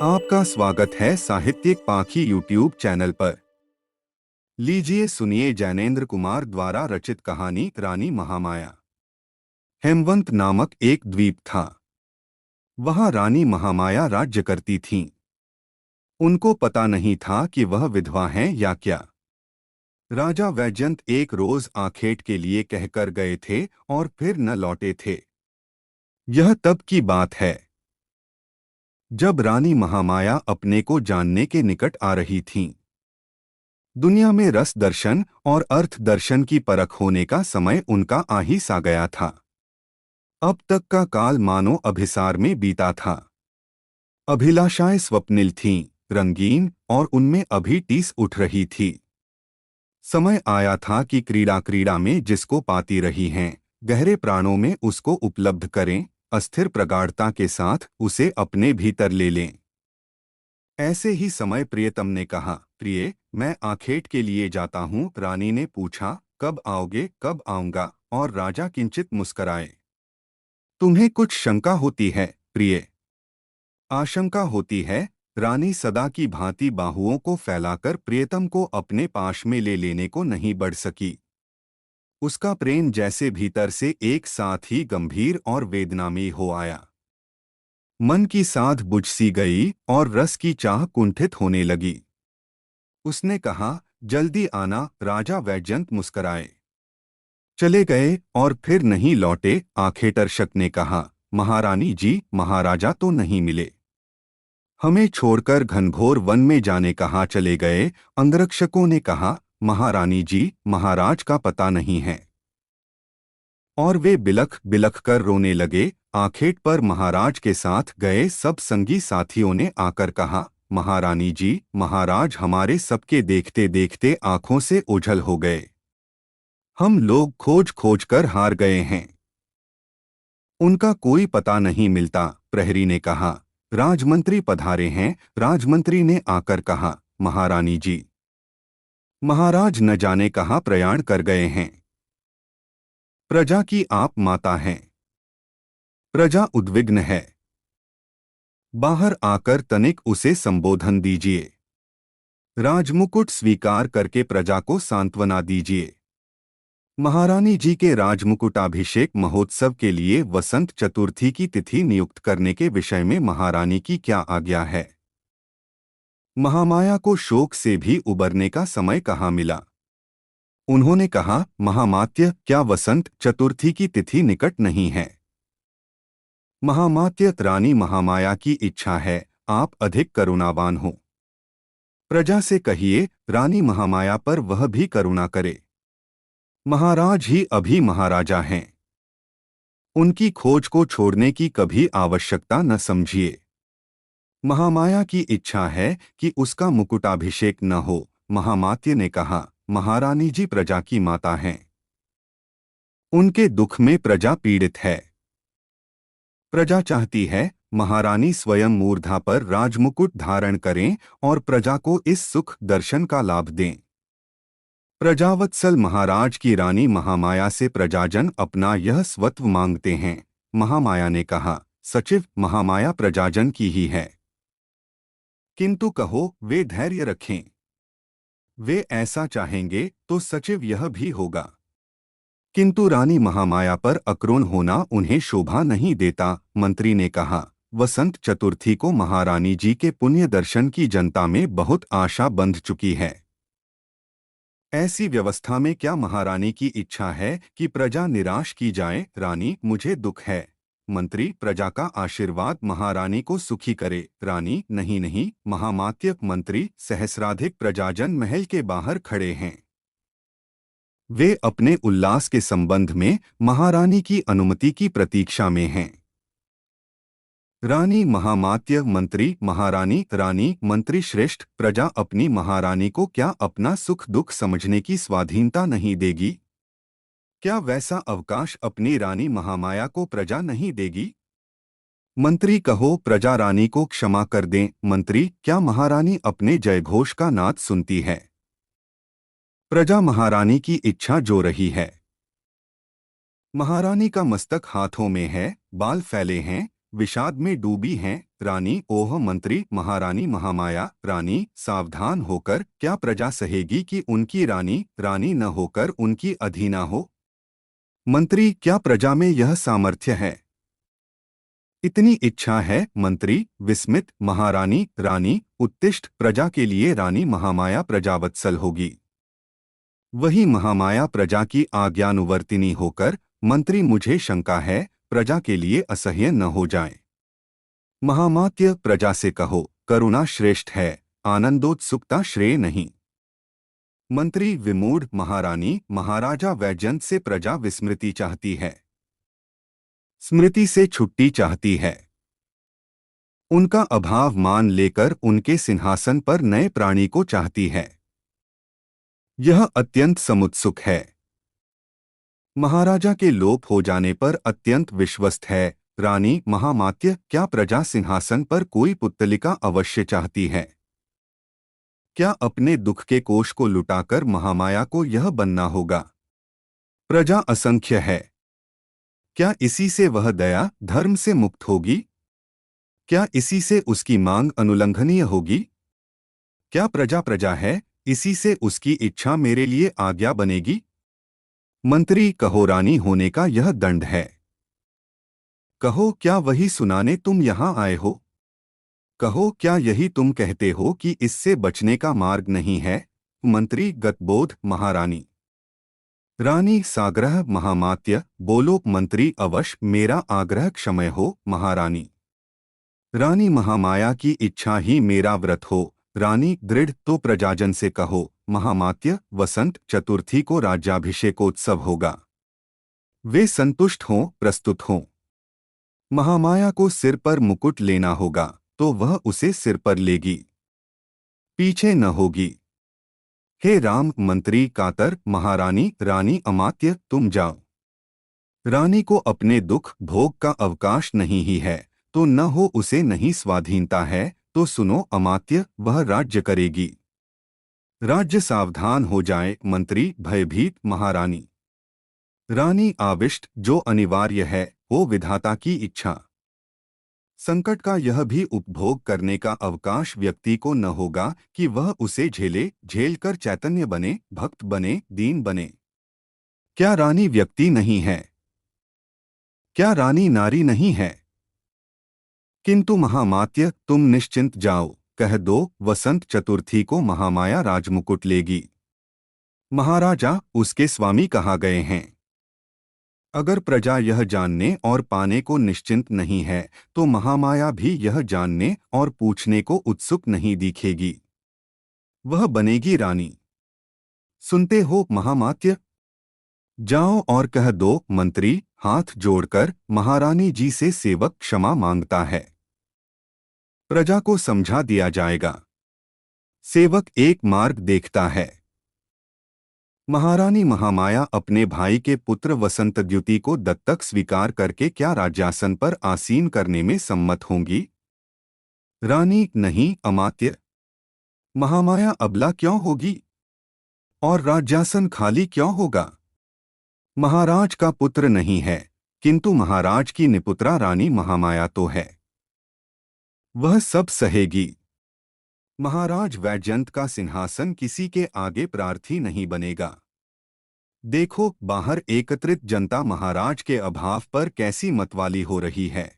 आपका स्वागत है साहित्यिक पाखी यूट्यूब चैनल पर। लीजिए सुनिए जैनेन्द्र कुमार द्वारा रचित कहानी रानी महामाया। हेमवंत नामक एक द्वीप था। वहां रानी महामाया राज्य करती थीं। उनको पता नहीं था कि वह विधवा हैं या क्या। राजा वैजयंत एक रोज आखेट के लिए कहकर गए थे और फिर न लौटे थे। यह तब की बात है जब रानी महामाया अपने को जानने के निकट आ रही थीं। दुनिया में रस दर्शन और अर्थ दर्शन की परख होने का समय उनका आ ही सा गया था। अब तक का काल मानो अभिसार में बीता था। अभिलाषाएं स्वप्निल थीं, रंगीन, और उनमें अभी टीस उठ रही थी। समय आया था कि क्रीड़ा क्रीड़ा में जिसको पाती रही हैं, गहरे प्राणों में उसको उपलब्ध करें, अस्थिर प्रगाढ़ता के साथ उसे अपने भीतर ले लें। ऐसे ही समय प्रियतम ने कहा, प्रिय, मैं आखेट के लिए जाता हूँ। रानी ने पूछा, कब आओगे? कब आऊंगा? और राजा किंचित मुस्कराए। तुम्हें कुछ शंका होती है प्रिय? आशंका होती है। रानी सदा की भांति बाहुओं को फैलाकर प्रियतम को अपने पाश में ले लेने को नहीं बढ़ सकी। उसका प्रेम जैसे भीतर से एक साथ ही गंभीर और वेदनामयी हो आया। मन की साध बुझ सी गई और रस की चाह कुंठित होने लगी। उसने कहा, जल्दी आना। राजा वैजयंत मुस्कराए चले गए और फिर नहीं लौटे। आखेटरक्षक ने कहा, महारानी जी, महाराजा तो नहीं मिले। हमें छोड़कर घनघोर वन में जाने कहाँ चले गए? अंगरक्षकों ने कहा, महारानी जी, महाराज का पता नहीं है। और वे बिलख बिलख कर रोने लगे। आखेट पर महाराज के साथ गए सब संगी साथियों ने आकर कहा, महारानी जी, महाराज हमारे सबके देखते देखते आंखों से ओझल हो गए। हम लोग खोज खोज कर हार गए हैं। उनका कोई पता नहीं मिलता। प्रहरी ने कहा, राजमंत्री पधारे हैं। राजमंत्री ने आकर कहा, महारानी जी, महाराज न जाने कहाँ प्रयाण कर गए हैं। प्रजा की आप माता हैं। प्रजा उद्विग्न है। बाहर आकर तनिक उसे संबोधन दीजिए। राजमुकुट स्वीकार करके प्रजा को सांत्वना दीजिए। महारानी जी के राजमुकुटाभिषेक महोत्सव के लिए वसंत चतुर्थी की तिथि नियुक्त करने के विषय में महारानी की क्या आज्ञा है? महामाया को शोक से भी उबरने का समय कहाँ मिला? उन्होंने कहा, महामात्य, क्या वसंत चतुर्थी की तिथि निकट नहीं है? महामात्य, रानी महामाया की इच्छा है, आप अधिक करुणावान हो। प्रजा से कहिए, रानी महामाया पर वह भी करुणा करे। महाराज ही अभी महाराजा हैं। उनकी खोज को छोड़ने की कभी आवश्यकता न समझिए। महामाया की इच्छा है कि उसका मुकुटाभिषेक न हो। महामात्य ने कहा, महारानी जी प्रजा की माता हैं। उनके दुख में प्रजा पीड़ित है। प्रजा चाहती है महारानी स्वयं मूर्धा पर राजमुकुट धारण करें और प्रजा को इस सुख दर्शन का लाभ दें। प्रजावत्सल महाराज की रानी महामाया से प्रजाजन अपना यह स्वत्व मांगते हैं। महामाया ने कहा, सचिव, महामाया प्रजाजन की ही है, किंतु कहो वे धैर्य रखें। वे ऐसा चाहेंगे तो सचिव यह भी होगा, किंतु रानी महामाया पर अक्रोध होना उन्हें शोभा नहीं देता। मंत्री ने कहा, वसंत चतुर्थी को महारानी जी के पुण्य दर्शन की जनता में बहुत आशा बंध चुकी है। ऐसी व्यवस्था में क्या महारानी की इच्छा है कि प्रजा निराश की जाए? रानी, मुझे दुख है। मंत्री, प्रजा का आशीर्वाद महारानी को सुखी करे। रानी, नहीं नहीं, महामात्य। मंत्री, सहस्राधिक प्रजाजन महल के बाहर खड़े हैं। वे अपने उल्लास के संबंध में महारानी की अनुमति की प्रतीक्षा में हैं। रानी महामात्य। मंत्री, महारानी। रानी, मंत्री श्रेष्ठ, प्रजा अपनी महारानी को क्या अपना सुख दुख समझने की स्वाधीनता नहीं देगी? क्या वैसा अवकाश अपनी रानी महामाया को प्रजा नहीं देगी? मंत्री, कहो प्रजा रानी को क्षमा कर दें। मंत्री, क्या महारानी अपने जयघोष का नाद सुनती है? प्रजा महारानी की इच्छा जो रही है। महारानी का मस्तक हाथों में है, बाल फैले हैं, विषाद में डूबी हैं। रानी, ओह मंत्री, महारानी महामाया, रानी सावधान होकर, क्या प्रजा सहेगी कि उनकी रानी रानी न होकर उनकी अधीना हो? मंत्री, क्या प्रजा में यह सामर्थ्य है? इतनी इच्छा है? मंत्री विस्मित, महारानी, रानी उत्तिष्ठ, प्रजा के लिए रानी महामाया प्रजावत्सल होगी। वही महामाया प्रजा की आज्ञानुवर्तिनी होकर, मंत्री मुझे शंका है, प्रजा के लिए असह्य न हो जाए। महामात्य, प्रजा से कहो, करुणा श्रेष्ठ है, आनंदोत्सुकता श्रेय नहीं। मंत्री विमूढ़, महारानी महाराजा वैजयंत से प्रजा विस्मृति चाहती है, स्मृति से छुट्टी चाहती है। उनका अभाव मान लेकर उनके सिंहासन पर नए प्राणी को चाहती है। यह अत्यंत समुत्सुक है। महाराजा के लोप हो जाने पर अत्यंत विश्वस्त है। रानी महामात्य, क्या प्रजा सिंहासन पर कोई पुत्तलिका अवश्य चाहती है? क्या अपने दुख के कोष को लुटाकर महामाया को यह बनना होगा? प्रजा असंख्य है। क्या इसी से वह दया धर्म से मुक्त होगी? क्या इसी से उसकी मांग अनुलंघनीय होगी? क्या प्रजा प्रजा है, इसी से उसकी इच्छा मेरे लिए आज्ञा बनेगी? मंत्री, कहो, रानी होने का यह दंड है। कहो, क्या वही सुनाने तुम यहाँ आए हो? कहो, क्या यही तुम कहते हो कि इससे बचने का मार्ग नहीं है? मंत्री गतबोध, महारानी। रानी साग्रह, महामात्य, बोलो। मंत्री अवश्य, मेरा आग्रह क्षमय हो, महारानी। रानी महामाया की इच्छा ही मेरा व्रत हो। रानी दृढ़, तो प्रजाजन से कहो, महामात्य, वसंत चतुर्थी को राज्याभिषेकोत्सव होगा। वे संतुष्ट हों, प्रस्तुत हों। महामाया को सिर पर मुकुट लेना होगा, तो वह उसे सिर पर लेगी, पीछे न होगी। हे राम, मंत्री कातर, महारानी, रानी अमात्य, तुम जाओ। रानी को अपने दुख भोग का अवकाश नहीं ही है, तो न हो उसे नहीं स्वाधीनता है, तो सुनो अमात्य, वह राज्य करेगी। राज्य सावधान हो जाए। मंत्री भयभीत, महारानी। रानी आविष्ट, जो अनिवार्य है, वो विधाता की इच्छा। संकट का यह भी उपभोग करने का अवकाश व्यक्ति को न होगा कि वह उसे झेले, झेलकर चैतन्य बने, भक्त बने, दीन बने। क्या रानी व्यक्ति नहीं है? क्या रानी नारी नहीं है? किंतु महामात्य, तुम निश्चिंत जाओ, कह दो, वसंत चतुर्थी को महामाया राजमुकुट लेगी। महाराजा उसके स्वामी कहा गए हैं। अगर प्रजा यह जानने और पाने को निश्चिंत नहीं है, तो महामाया भी यह जानने और पूछने को उत्सुक नहीं दिखेगी। वह बनेगी रानी। सुनते हो महामात्य? जाओ और कह दो। मंत्री हाथ जोड़कर, महारानी जी से सेवक क्षमा मांगता है। प्रजा को समझा दिया जाएगा। सेवक एक मार्ग देखता है। महारानी महामाया अपने भाई के पुत्र वसंतद्युति को दत्तक स्वीकार करके क्या राज्यासन पर आसीन करने में सम्मत होंगी? रानी नहीं अमात्य। महामाया अबला क्यों होगी और राज्यासन खाली क्यों होगा? महाराज का पुत्र नहीं है, किंतु महाराज की निपुत्रा रानी महामाया तो है। वह सब सहेगी। महाराज वैजयंत का सिंहासन किसी के आगे प्रार्थी नहीं बनेगा। देखो, बाहर एकत्रित जनता महाराज के अभाव पर कैसी मतवाली हो रही है।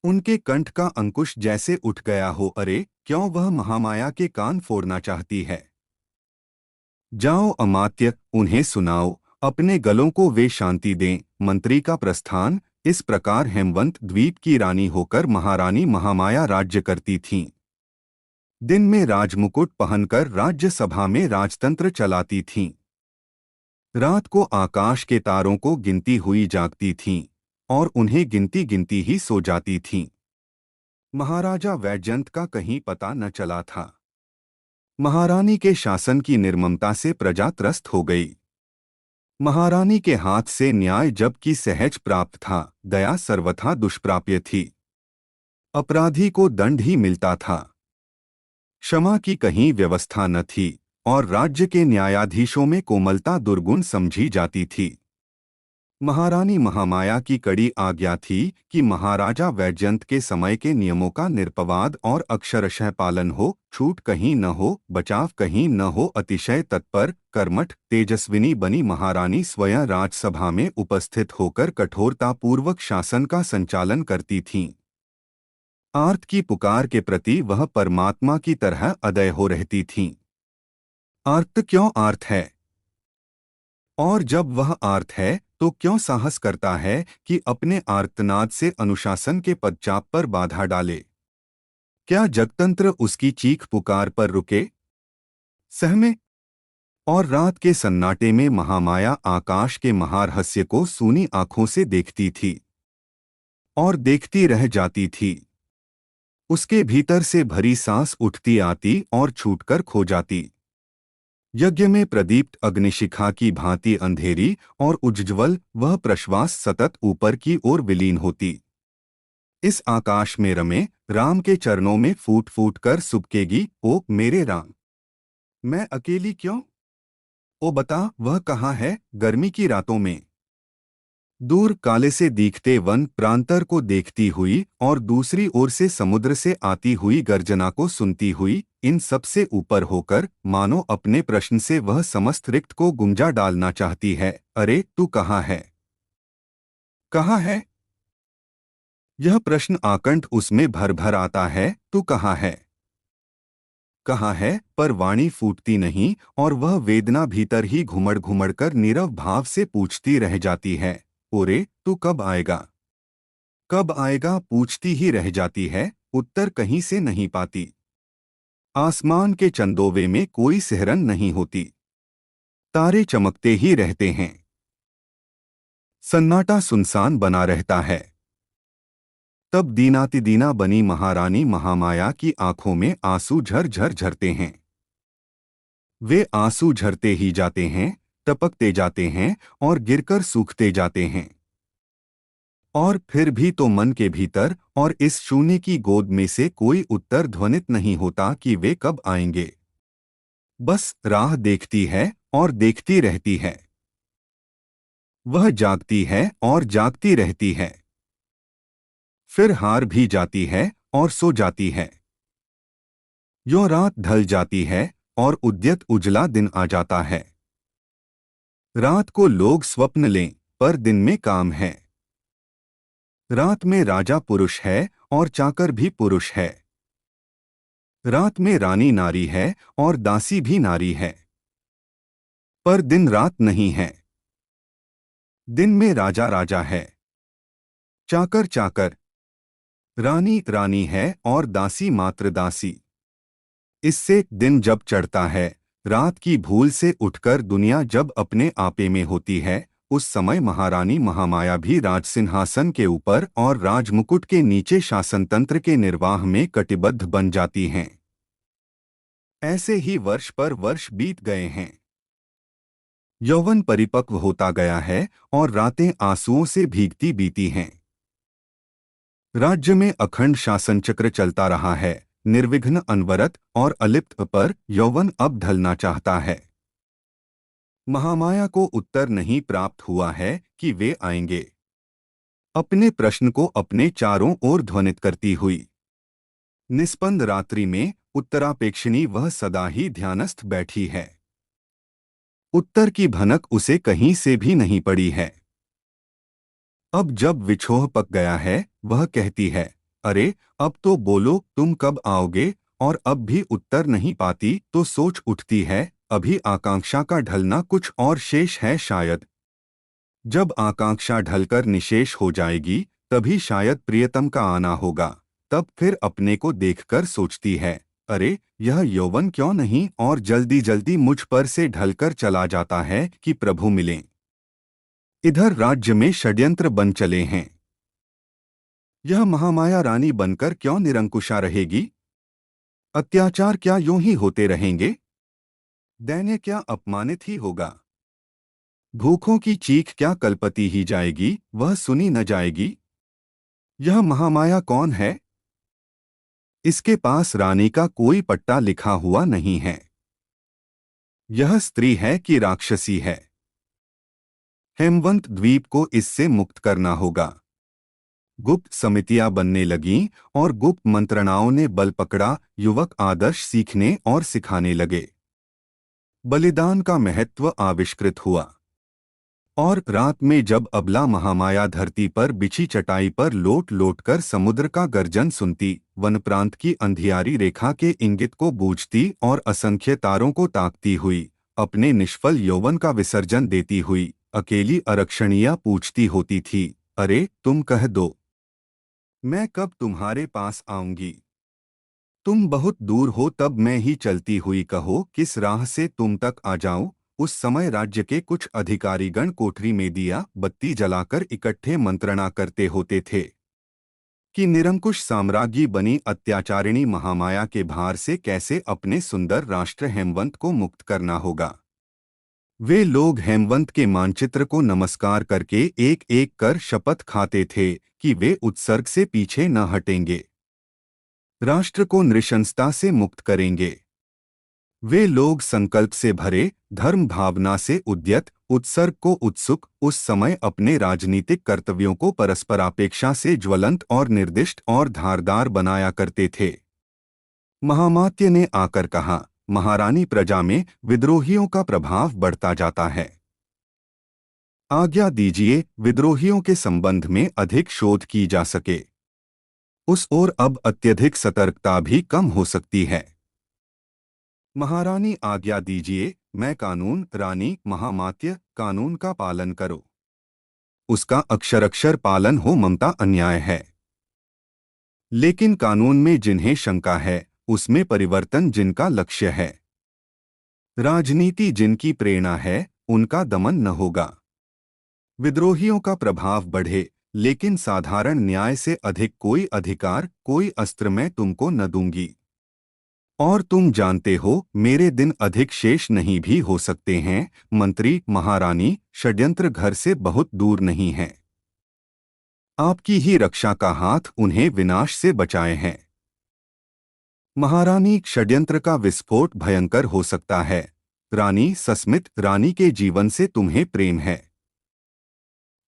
उनके कंठ का अंकुश जैसे उठ गया हो। अरे, क्यों वह महामाया के कान फोड़ना चाहती है? जाओ अमात्य, उन्हें सुनाओ, अपने गलों को वे शांति दें। मंत्री का प्रस्थान। इस प्रकार हेमवंत द्वीप की रानी होकर महारानी महामाया राज्य करती थीं। दिन में राजमुकुट पहनकर राज्यसभा में राजतंत्र चलाती थीं। रात को आकाश के तारों को गिनती हुई जागती थीं और उन्हें गिनती गिनती ही सो जाती थीं। महाराजा वैजयंत का कहीं पता न चला था। महारानी के शासन की निर्ममता से प्रजा त्रस्त हो गई। महारानी के हाथ से न्याय जबकि सहज प्राप्त था, दया सर्वथा दुष्प्राप्य थी। अपराधी को दंड ही मिलता था। क्षमा की कहीं व्यवस्था न थी और राज्य के न्यायाधीशों में कोमलता दुर्गुण समझी जाती थी। महारानी महामाया की कड़ी आज्ञा थी कि महाराजा वैजयंत के समय के नियमों का निर्पवाद और अक्षरशः पालन हो, छूट कहीं न हो, बचाव कहीं न हो। अतिशय तत्पर, कर्मठ, तेजस्विनी बनी महारानी स्वयं राजसभा में उपस्थित होकर कठोरतापूर्वक शासन का संचालन करती थीं। आर्त की पुकार के प्रति वह परमात्मा की तरह अदय हो रहती थीं। आर्त क्यों आर्त है? और जब वह आर्त है तो क्यों साहस करता है कि अपने आर्तनाद से अनुशासन के पदचाप पर बाधा डाले? क्या जगतंत्र उसकी चीख पुकार पर रुके, सहमे? और रात के सन्नाटे में महामाया आकाश के महारहस्य को सूनी आंखों से देखती थी और देखती रह जाती थी। उसके भीतर से भरी सांस उठती आती और छूटकर खो जाती। यज्ञ में प्रदीप्त अग्निशिखा की भांति अंधेरी और उज्ज्वल वह प्रश्वास सतत ऊपर की ओर विलीन होती। इस आकाश में रमे राम के चरणों में फूट फूट कर सुबकेगी, ओ मेरे राम, मैं अकेली क्यों? ओ बता, वह कहाँ है गर्मी की रातों में? दूर काले से दिखते वन प्रांतर को देखती हुई और दूसरी ओर से समुद्र से आती हुई गर्जना को सुनती हुई, इन सब से ऊपर होकर मानो अपने प्रश्न से वह समस्त रिक्त को गुंजा डालना चाहती है। अरे तू कहाँ है? कहाँ है? यह प्रश्न आकंठ उसमें भर भर आता है। तू कहाँ है? कहाँ है? पर वाणी फूटती नहीं और वह वेदना भीतर ही घुमड़ घुमड़ कर नीरव भाव से पूछती रह जाती है। ओरे तू कब आएगा? कब आएगा पूछती ही रह जाती है, उत्तर कहीं से नहीं पाती। आसमान के चंदोवे में कोई सिहरन नहीं होती, तारे चमकते ही रहते हैं, सन्नाटा सुनसान बना रहता है। तब दीनातिदीना बनी महारानी महामाया की आंखों में आंसू झर झर झरते हैं। वे आंसू झरते ही जाते हैं, टपकते जाते हैं और गिरकर सूखते जाते हैं। और फिर भी तो मन के भीतर और इस शून्य की गोद में से कोई उत्तर ध्वनित नहीं होता कि वे कब आएंगे। बस राह देखती है और देखती रहती है। वह जागती है और जागती रहती है, फिर हार भी जाती है और सो जाती है। यों रात ढल जाती है और उद्यत उजला दिन आ जाता है। रात को लोग स्वप्न लें, पर दिन में काम है। रात में राजा पुरुष है और चाकर भी पुरुष है। रात में रानी नारी है और दासी भी नारी है। पर दिन रात नहीं है। दिन में राजा राजा है, चाकर चाकर, रानी रानी है और दासी मात्र दासी। इससे दिन जब चढ़ता है, रात की भूल से उठकर दुनिया जब अपने आपे में होती है, उस समय महारानी महामाया भी राजसिंहासन के ऊपर और राजमुकुट के नीचे शासनतंत्र के निर्वाह में कटिबद्ध बन जाती हैं। ऐसे ही वर्ष पर वर्ष बीत गए हैं। यौवन परिपक्व होता गया है और रातें आंसुओं से भीगती बीती हैं। राज्य में अखंड शासन चक्र चलता रहा है, निर्विघ्न, अनवरत और अलिप्त, पर यौवन अब ढलना चाहता है। महामाया को उत्तर नहीं प्राप्त हुआ है कि वे आएंगे। अपने प्रश्न को अपने चारों ओर ध्वनित करती हुई निस्पंद रात्रि में उत्तरापेक्षिणी वह सदा ही ध्यानस्थ बैठी है। उत्तर की भनक उसे कहीं से भी नहीं पड़ी है। अब जब विछोह पक गया है, वह कहती है, अरे अब तो बोलो, तुम कब आओगे? और अब भी उत्तर नहीं पाती तो सोच उठती है, अभी आकांक्षा का ढलना कुछ और शेष है शायद। जब आकांक्षा ढलकर निशेष हो जाएगी, तभी शायद प्रियतम का आना होगा। तब फिर अपने को देखकर सोचती है, अरे यह यौवन क्यों नहीं और जल्दी जल्दी मुझ पर से ढलकर चला जाता है कि प्रभु मिलें। इधर राज्य में षड्यंत्र बन चले हैं। यह महामाया रानी बनकर क्यों निरंकुशा रहेगी? अत्याचार क्या यूं ही होते रहेंगे? दैन्य क्या अपमानित ही होगा? भूखों की चीख क्या कलपती ही जाएगी, वह सुनी न जाएगी? यह महामाया कौन है? इसके पास रानी का कोई पट्टा लिखा हुआ नहीं है। यह स्त्री है कि राक्षसी है? हेमवंत द्वीप को इससे मुक्त करना होगा। गुप्त समितियां बनने लगीं और गुप्त मंत्रणाओं ने बल पकड़ा। युवक आदर्श सीखने और सिखाने लगे। बलिदान का महत्व आविष्कृत हुआ। और रात में जब अबला महामाया धरती पर बिछी चटाई पर लोट लोट कर समुद्र का गर्जन सुनती, वन प्रांत की अंधियारी रेखा के इंगित को बूझती और असंख्य तारों को ताकती हुई अपने निष्फल यौवन का विसर्जन देती हुई अकेली आरक्षणिया पूछती होती थी, अरे तुम कह दो, मैं कब तुम्हारे पास आऊंगी? तुम बहुत दूर हो तब मैं ही चलती हुई कहो किस राह से तुम तक आ जाऊं। उस समय राज्य के कुछ अधिकारीगण कोठरी में दिया बत्ती जलाकर इकट्ठे मंत्रणा करते होते थे कि निरंकुश साम्राज्ञी बनी अत्याचारिणी महामाया के भार से कैसे अपने सुंदर राष्ट्र हेमवंत को मुक्त करना होगा। वे लोग हेमवंत के मानचित्र को नमस्कार करके एक एक कर शपथ खाते थे कि वे उत्सर्ग से पीछे न हटेंगे, राष्ट्र को नृशंसता से मुक्त करेंगे। वे लोग संकल्प से भरे, धर्म भावना से उद्यत, उत्सर्ग को उत्सुक, उस समय अपने राजनीतिक कर्तव्यों को परस्परापेक्षा से ज्वलंत और निर्दिष्ट और धारदार बनाया करते थे। महामात्य ने आकर कहा, महारानी, प्रजा में विद्रोहियों का प्रभाव बढ़ता जाता है। आज्ञा दीजिए विद्रोहियों के संबंध में अधिक शोध की जा सके। उस ओर अब अत्यधिक सतर्कता भी कम हो सकती है। महारानी आज्ञा दीजिए। मैं कानून, रानी महामात्य, कानून का पालन करो। उसका अक्षर अक्षर पालन हो ममता अन्याय है। लेकिन कानून में जिन्हें शंका है, उसमें परिवर्तन जिनका लक्ष्य है, राजनीति जिनकी प्रेरणा है, उनका दमन न होगा। विद्रोहियों का प्रभाव बढ़े, लेकिन साधारण न्याय से अधिक कोई अधिकार, कोई अस्त्र मैं तुमको न दूंगी। और तुम जानते हो, मेरे दिन अधिक शेष नहीं भी हो सकते हैं। मंत्री, महारानी, षड्यंत्र घर से बहुत दूर नहीं है। आपकी ही रक्षा का हाथ उन्हें विनाश से बचाए हैं। महारानी, षड्यंत्र का विस्फोट भयंकर हो सकता है। रानी सस्मित, रानी के जीवन से तुम्हें प्रेम है।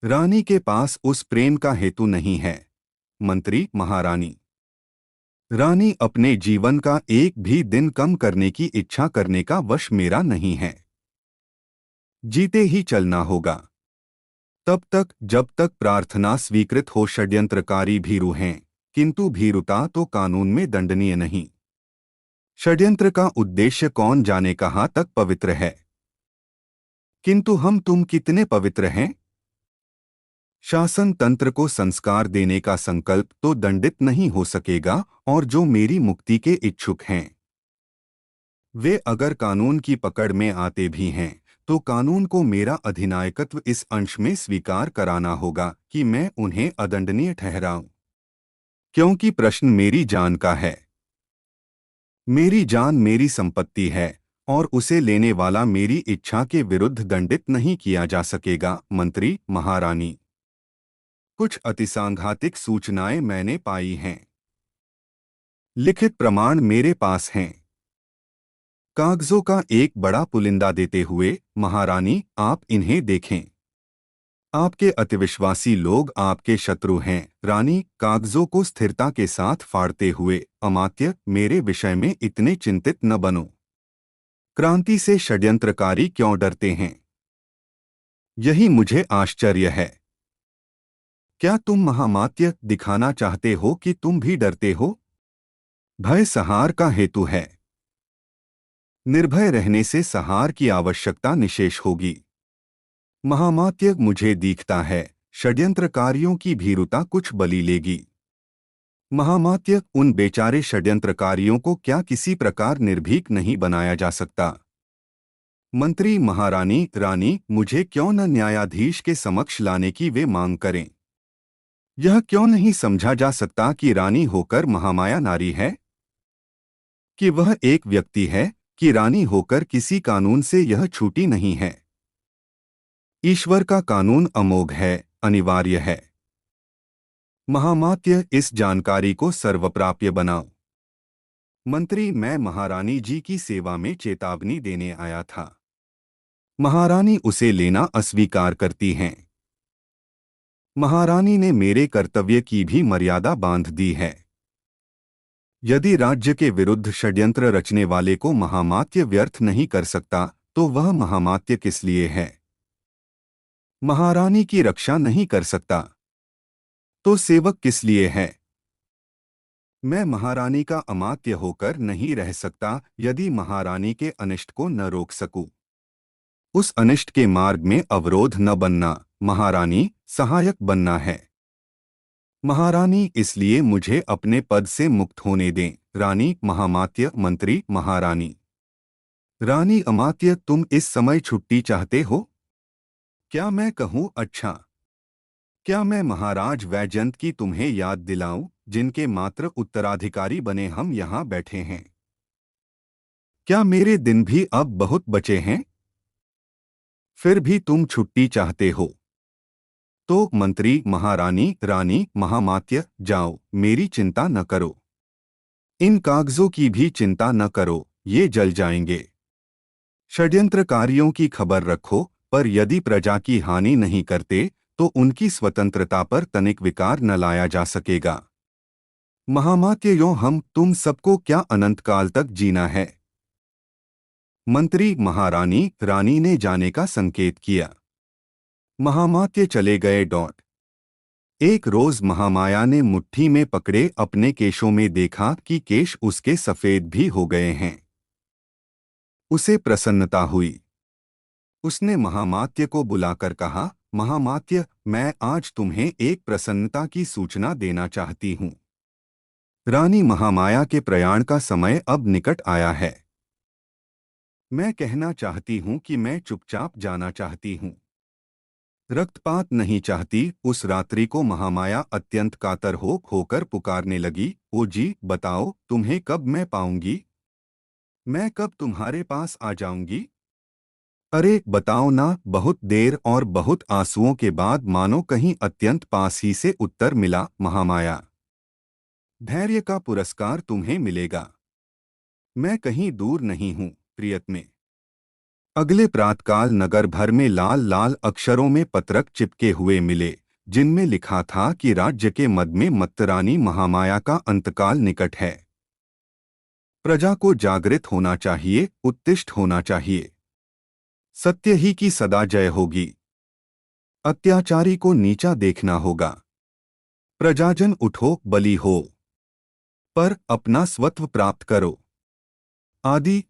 रानी के पास उस प्रेम का हेतु नहीं है। मंत्री, महारानी, रानी, अपने जीवन का एक भी दिन कम करने की इच्छा करने का वश मेरा नहीं है। जीते ही चलना होगा। तब तक जब तक प्रार्थना स्वीकृत हो। षड्यंत्रकारी भीरु हैं, किंतु भीरुता तो कानून में दंडनीय नहीं। षड्यंत्र का उद्देश्य कौन जाने कहाँ तक पवित्र है, किंतु हम तुम कितने पवित्र हैं। शासन तंत्र को संस्कार देने का संकल्प तो दंडित नहीं हो सकेगा, और जो मेरी मुक्ति के इच्छुक हैं, वे अगर कानून की पकड़ में आते भी हैं, तो कानून को मेरा अधिनायकत्व इस अंश में स्वीकार कराना होगा कि मैं उन्हें अदंडनीय ठहराऊं, क्योंकि प्रश्न मेरी जान का है। मेरी जान मेरी संपत्ति है, और उसे लेने वाला मेरी इच्छा के विरुद्ध दंडित नहीं किया जा सकेगा। मंत्री, महारानी, कुछ अतिसांघातिक सूचनाएं मैंने पाई हैं। लिखित प्रमाण मेरे पास हैं। कागजों का एक बड़ा पुलिंदा देते हुए, महारानी, आप इन्हें देखें। आपके अतिविश्वासी लोग आपके शत्रु हैं। रानी, कागजों को स्थिरता के साथ फाड़ते हुए, अमात्य, मेरे विषय में इतने चिंतित न बनो। क्रांति से षड्यंत्रकारी क्यों डरते हैं, यही मुझे आश्चर्य है। क्या तुम महामात्य दिखाना चाहते हो कि तुम भी डरते हो? भय सहार का हेतु है। निर्भय रहने से सहार की आवश्यकता निशेष होगी। महामात्य, मुझे दिखता है षड्यंत्रकारियों की भीरुता कुछ बली लेगी। महामात्य, उन बेचारे षड्यंत्रकारियों को क्या किसी प्रकार निर्भीक नहीं बनाया जा सकता? मंत्री, महारानी, रानी, मुझे क्यों न न्यायाधीश के समक्ष लाने की वे मांग करें? यह क्यों नहीं समझा जा सकता कि रानी होकर महामाया नारी है, कि वह एक व्यक्ति है, कि रानी होकर किसी कानून से यह छूटी नहीं है। ईश्वर का कानून अमोघ है, अनिवार्य है। महामात्य, इस जानकारी को सर्वप्राप्य बनाओ। मंत्री, मैं महारानी जी की सेवा में चेतावनी देने आया था। महारानी उसे लेना अस्वीकार करती हैं। महारानी ने मेरे कर्तव्य की भी मर्यादा बांध दी है। यदि राज्य के विरुद्ध षड्यंत्र रचने वाले को महामात्य व्यर्थ नहीं कर सकता, तो वह महामात्य किस लिए है? महारानी की रक्षा नहीं कर सकता, तो सेवक किस लिए है? मैं महारानी का अमात्य होकर नहीं रह सकता यदि महारानी के अनिष्ट को न रोक सकूं। उस अनिष्ट के मार्ग में अवरोध न बनना, महारानी सहायक बनना है। महारानी इसलिए मुझे अपने पद से मुक्त होने दें। रानी महामात्य मंत्री महारानी। रानी अमात्य, तुम इस समय छुट्टी चाहते हो? क्या मैं कहूँ अच्छा? क्या मैं महाराज वैजयंत की तुम्हें याद दिलाऊं, जिनके मात्र उत्तराधिकारी बने हम यहाँ बैठे हैं? क्या मेरे दिन भी अब बहुत बचे हैं? फिर भी तुम छुट्टी चाहते हो? तो मंत्री महारानी रानी महामात्य जाओ, मेरी चिंता न करो। इन कागजों की भी चिंता न करो, ये जल जाएंगे। षड्यंत्रकारियों की खबर रखो, पर यदि प्रजा की हानि नहीं करते तो उनकी स्वतंत्रता पर तनिक विकार न लाया जा सकेगा। महामात्ययों, हम तुम सबको क्या अनंत काल तक जीना है? मंत्री महारानी रानी ने जाने का संकेत किया। महामात्य चले गए। एक रोज महामाया ने मुट्ठी में पकड़े अपने केशों में देखा कि केश उसके सफेद भी हो गए हैं। उसे प्रसन्नता हुई। उसने महामात्य को बुलाकर कहा, महामात्य, मैं आज तुम्हें एक प्रसन्नता की सूचना देना चाहती हूँ। रानी महामाया के प्रयाण का समय अब निकट आया है। मैं कहना चाहती हूँ कि मैं चुपचाप जाना चाहती हूँ। रक्तपात नहीं चाहती। उस रात्रि को महामाया अत्यंत कातर होकर पुकारने लगी, ओ जी, बताओ तुम्हें कब मैं पाऊंगी? मैं कब तुम्हारे पास आ जाऊंगी? अरे बताओ ना। बहुत देर और बहुत आंसुओं के बाद मानो कहीं अत्यंत पास ही से उत्तर मिला, महामाया, धैर्य का पुरस्कार तुम्हें मिलेगा। मैं कहीं दूर नहीं हूँ, प्रियतमे। अगले प्रातकाल नगर भर में लाल लाल अक्षरों में पत्रक चिपके हुए मिले, जिनमें लिखा था कि राज्य के मद में मत्त रानी महामाया का अंतकाल निकट है। प्रजा को जागृत होना चाहिए, उत्तिष्ठ होना चाहिए। सत्य ही की सदा जय होगी। अत्याचारी को नीचा देखना होगा। प्रजाजन उठो, बली हो, पर अपना स्वत्व प्राप्त करो। आदि।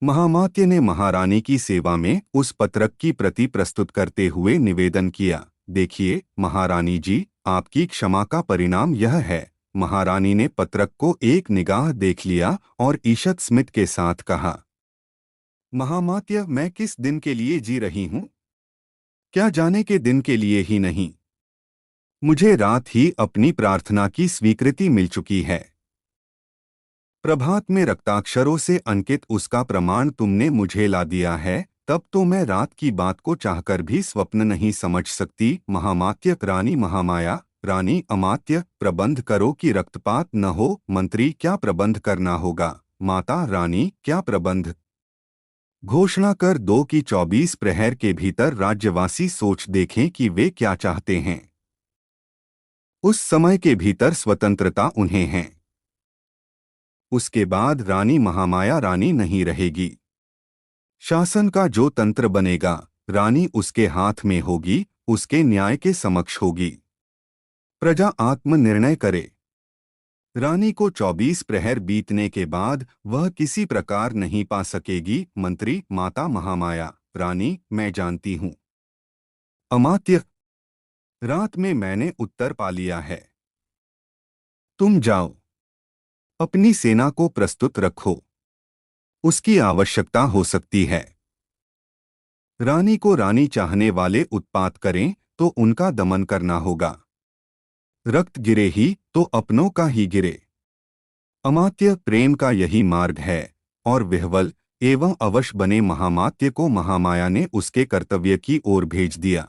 महामात्य ने महारानी की सेवा में उस पत्रक की प्रति प्रस्तुत करते हुए निवेदन किया, देखिए महारानी जी, आपकी क्षमा का परिणाम यह है। महारानी ने पत्रक को एक निगाह देख लिया और ईषत् स्मित के साथ कहा, महामात्य, मैं किस दिन के लिए जी रही हूँ? क्या जाने के दिन के लिए ही नहीं। मुझे रात ही अपनी प्रार्थना की स्वीकृति मिल चुकी है। प्रभात में रक्ताक्षरों से अंकित उसका प्रमाण तुमने मुझे ला दिया है, तब तो मैं रात की बात को चाहकर भी स्वप्न नहीं समझ सकती। महामात्य रानी महामाया, रानी अमात्य, प्रबंध करो कि रक्तपात न हो। मंत्री, क्या प्रबंध करना होगा? माता रानी, क्या प्रबंध? घोषणा कर दो कि 24 प्रहर के भीतर राज्यवासी सोच देखें कि वे क्या चाहते हैं। उस समय के भीतर स्वतंत्रता उन्हें है। उसके बाद रानी महामाया रानी नहीं रहेगी। शासन का जो तंत्र बनेगा, रानी उसके हाथ में होगी, उसके न्याय के समक्ष होगी। प्रजा आत्मनिर्णय करे। रानी को 24 प्रहर बीतने के बाद वह किसी प्रकार नहीं पा सकेगी। मंत्री, माता महामाया रानी, मैं जानती हूँ। अमात्य, रात में मैंने उत्तर पा लिया है। तुम जाओ, अपनी सेना को प्रस्तुत रखो। उसकी आवश्यकता हो सकती है। रानी को रानी चाहने वाले उत्पात करें तो उनका दमन करना होगा। रक्त गिरे ही तो अपनों का ही गिरे। अमात्य, प्रेम का यही मार्ग है। और विह्वल एवं अवश बने महामात्य को महामाया ने उसके कर्तव्य की ओर भेज दिया।